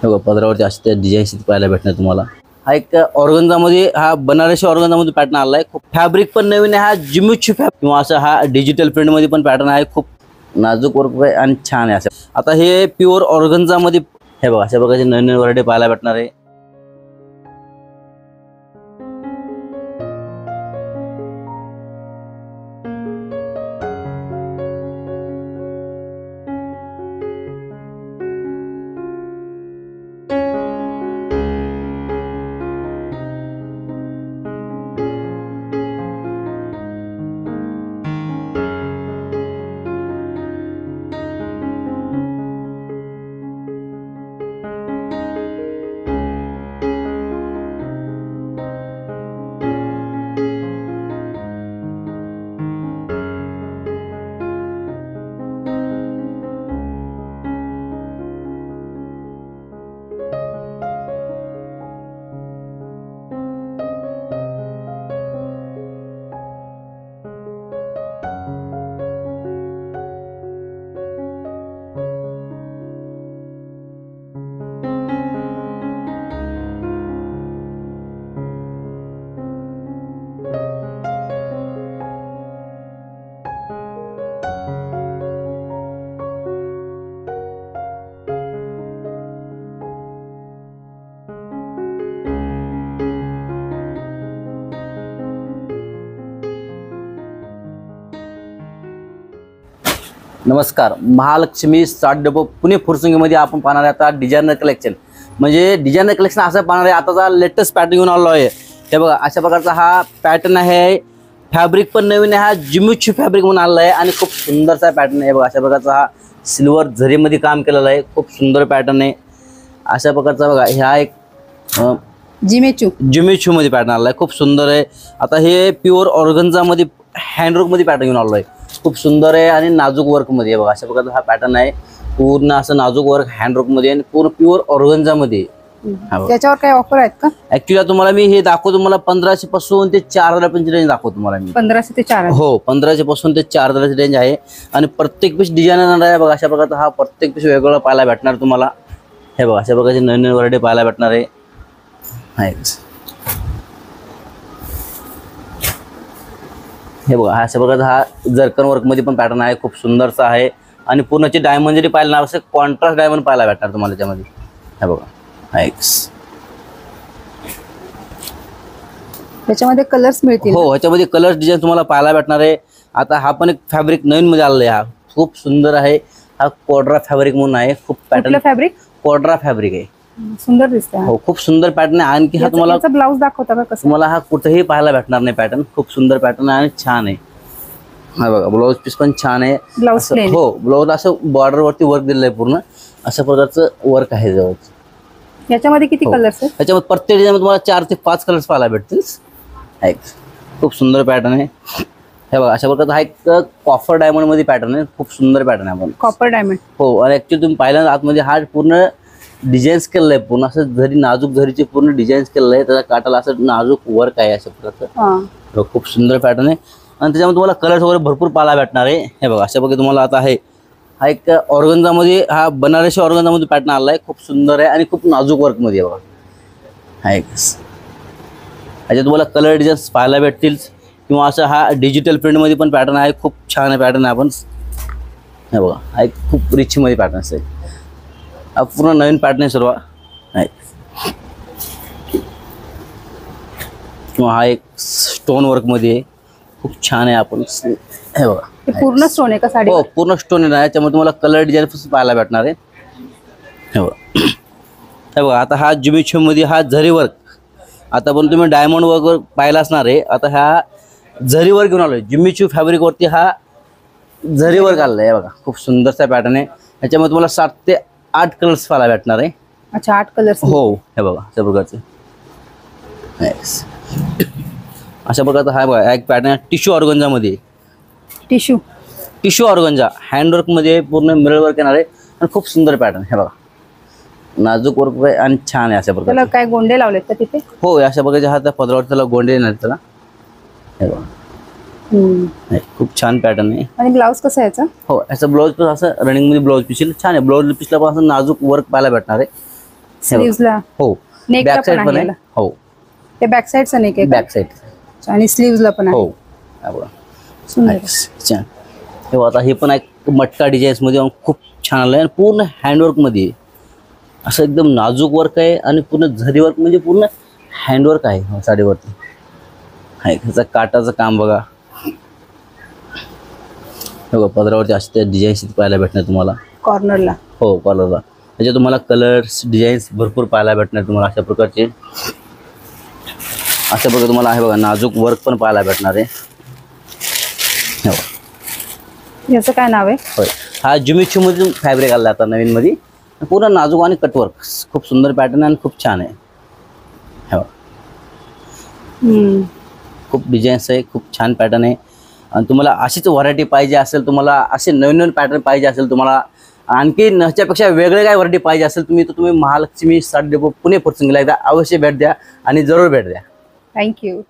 बघा पदरावरती असे डिझाईन्स पाहायला भेटणार तुम्हाला। हा एक ऑर्गन्झामध्ये हा बनारसी ऑर्गन्झामध्ये पॅटर्न आलाय। खूप फॅब्रिक पण नवीन आहे, हा जिम्यूची किंवा असं हा डिजिटल प्रिंट मध्ये पण पॅटर्न आहे। खूप नाजूक वर्क आहे आणि छान आहे असं। आता हे प्युअर ऑर्गन्झामध्ये हे बघा अशा प्रकारचे नवीन नवीन व्हरायटी पाहायला भेटणार आहे। नमस्कार, महालक्ष्मी 60 डबो पुणे फुरसुंगीमध्ये आपण पाहणार आहे आता डिझायनर कलेक्शन। म्हणजे डिझायनर कलेक्शन असं पाहणार आहे, आताचा लेटेस्ट पॅटर्न घेऊन आलो आहे। हे बघा अशा प्रकारचा हा पॅटर्न आहे। फॅब्रिक पण नवीन आहे, हा जिम्यूची फॅब्रिक म्हणून आलेला आहे आणि खूप सुंदरसा पॅटर्न आहे। बघा अशा प्रकारचा हा सिल्वर झरीमध्ये काम केलेलं आहे, खूप सुंदर पॅटर्न आहे। अशा प्रकारचा बघा हा एक जिम्यूची मध्ये पॅटर्न आलेला आहे, खूप सुंदर आहे। आता हे प्युअर ऑर्गन्झामध्ये हँडवर्क मध्ये पॅटर्न घेऊन आलो आहे, खूप सुंदर आहे आणि नाजूक वर्क मध्ये। बघा अशा प्रकारचा हा पॅटर्न आहे, पूर्ण असं नाजूक वर्क हँडवर्क मध्ये आणि पूर्ण प्युअर ऑर्गन्झा मध्ये। त्याच्यावर काय ऑफर आहेत का? ऍक्च्युअली तुम्हाला मी हे दाखवतो, तुम्हाला 1500 पासून ते 4000 पर्यंत रेंज दाखवतो तुम्हाला मी। 1500 ते 4000? हो, 1500 पासून ते 4000 रेंज आहे आणि प्रत्येक पीस डिझायनर आहे। बघा अशा प्रकारचा हा प्रत्येक पीस वेगवेगळा पाहायला भेटणार तुम्हाला। हे बघा अशा प्रकारचे नवीन नवीन व्हरायटी पाहायला भेटणार आहे। हे बघा अशा प्रकारचा हा जर्कन वर्क मध्ये पण पॅटर्न आहे, खूप सुंदरसा आहे आणि पूर्णची डायमंड जरी पाहिलं ना असं कॉन्ट्रास्ट डायमंड पाहायला भेटणार तुम्हाला त्यामध्ये। हे बघा त्याच्यामध्ये कलर्स मिळतील? हो, ह्याच्यामध्ये कलर्स डिझाईन तुम्हाला पाहायला भेटणार आहे। आता हा पण एक फॅब्रिक नवीन मध्ये आलेला आहे, हा खूप सुंदर आहे। हा कोड्रा फॅब्रिक म्हणून आहे, खूप पॅटर्न फॅब्रिक कोड्रा फॅब्रिक आहे, सुंदर दिसतंय। हो खूप सुंदर पॅटर्न आहे। आणखी हा तुम्हाला ब्लाउज दाखवता का कसं? तुम्हाला हा कुठेही पाहायला भेटणार नाही पॅटर्न, खूप सुंदर पॅटर्न आहे आणि छान आहे। हा बघा ब्लाउज पीस पण छान आहे। हो, ब्लाउज असं बॉर्डर वरती वर्क दिलेलं आहे, पूर्ण अशा प्रकारचं वर्क आहे जवळ। याच्यामध्ये किती कलर्स आहेत? याच्यामध्ये प्रत्येक डिझाईन तुम्हाला 4 ते 5 कलर्स पाहायला भेटतील। खूप सुंदर पॅटर्न आहे। हे बघा अशा प्रकारचा हा एक कॉपर डायमंड मध्ये पॅटर्न आहे, खूप सुंदर पॅटर्न आहे। आपण कॉपर डायमंड? हो, आणि ऍक्च्युअली तुम्ही पाहिलं आतमध्ये हा पूर्ण डिझाईन्स केलेलं आहे, पूर्ण असं झरी नाजूक झरीचे पूर्ण डिझाईन्स केलेलं आहे। त्याच्या काटाला असं नाजूक वर्क आहे अशा प्रकारचं, खूप सुंदर पॅटर्न आहे आणि त्याच्यामध्ये तुम्हाला कलर्स वगैरे भरपूर पाहायला भेटणार आहे। हे बघा अशा प्रकारे तुम्हाला आता आहे हा एक ऑर्गन्झामध्ये हा बनारसी ऑर्गन्झामध्ये पॅटर्न आला आहे, खूप सुंदर आहे आणि खूप नाजूक वर्क मध्ये। बघा हा एक याच्यात तुम्हाला कलर डिझाईन्स पाहायला भेटतील किंवा असं हा डिजिटल प्रिंट मध्ये पण पॅटर्न आहे, खूप छान आहे पॅटर्न आहे। आपण हे बघा हा एक खूप रिच मध्ये पॅटर्न असेल, हा पूर्ण नवीन पॅटर्न आहे सर्व। किंवा हा एक स्टोन वर्क मध्ये आहे, खूप छान आहे। आपण हे बघा पूर्ण स्टोन आहे का साडी? हो, पूर्ण स्टोन आहे। त्याच्यामध्ये तुम्हाला कलर डिझाईन पाहायला भेटणार आहे। हे बघा हे बघा आता हा जिम्यूची मध्ये हा झरी वर्क, आता पण तुम्ही डायमंड वर्क पाहिला असणार आहे। आता हा झरी वर्क घेऊन आलोय, जिम्यूची फॅब्रिक वरती हा झरी वर्क आलेला आहे। बघा खूप सुंदरसा पॅटर्न आहे। याच्यामध्ये तुम्हाला 7 ते 8 कलर्स पाहायला भेटणार आहे। अच्छा, 8 कलर्स? हो, हे बघा अशा प्रकारचे अशा प्रकारचा हा बघा एक पॅटर्न टिश्यू ऑर्गन्झा मध्ये। टिश्यू ऑर्गन्झा हँडवर्क मध्ये पूर्ण मिरर वर्क येणार आहे आणि खूप सुंदर पॅटर्न। हे बघा नाजूक वर्क आहे आणि छान आहे अशा प्रकारे। त्याला काय गोंडे लावलेत का तिथे? हो, अशा प्रकारचे हा त्या पदरावर त्याला गोंडे येणार त्याला। हे बघा खूप छान पॅटर्न आहे। आणि ब्लाउज कसं आहे याचा? हो, याचा ब्लाउज पीस असं रनिंग मध्ये ब्लाउज पीस छान आहे। ब्लाउज पीसला पण असं नाजूक वर्क पाहायला भेटणार आहे। स्लीव्हजला हो नेकला बॅक साईड पण पण आहे आहे. हो ते बॅक साईडचा नेक आहे का? Back side. अच्छा, आणि स्लीव्हजला पण आहे. हो हा बघा. सुंदर. छान. हे बघा, आता हे पण एक मटका डिझाईन्स मध्ये खूप छान आलं आहे आणि पूर्ण हँडवर्क मध्ये आहे. असं एकदम नाजूक वर्क आहे आणि पूर्ण झरी वर्क म्हणजे पूर्ण हँडवर्क आहे साडीवरती. हा ह्याचा काटाचं काम बघा. हे बघा पदरावरती असे डिझाईन्स पाहायला भेटणार तुम्हाला. कॉर्नरला. हो कॉलरला म्हणजे तुम्हाला कलर्स डिझाईन्स भरपूर पाहायला भेटणार तुम्हाला अशा प्रकारचे. अशा प्रकारे तुम्हाला आहे बघा नाजूक वर्क पण पाहायला भेटणार आहे. हे बघा. याचं काय नाव आहे? होय हा जुमिचू मधून फॅब्रिक आला आता नवीन मध्ये. पूर्ण नाजूक आणि कटवर्क खूप सुंदर पॅटर्न आणि खूप छान आहे. हे बघा. खूप डिझाईन्स आहे, खूप छान पॅटर्न आहे. आणि तुम्हाला अशीच व्हरायटी पाहिजे असेल, तुम्हाला असे नवीन नवीन पॅटर्न पाहिजे असेल, तुम्हाला आणखी ह्याच्यापेक्षा वेगळे काय व्हरायटी पाहिजे असेल, तुम्ही महालक्ष्मी साडी डेपो पुणे फुरसंगीला एकदा अवश्य भेट द्या आणि जरूर भेट द्या. थँक्यू.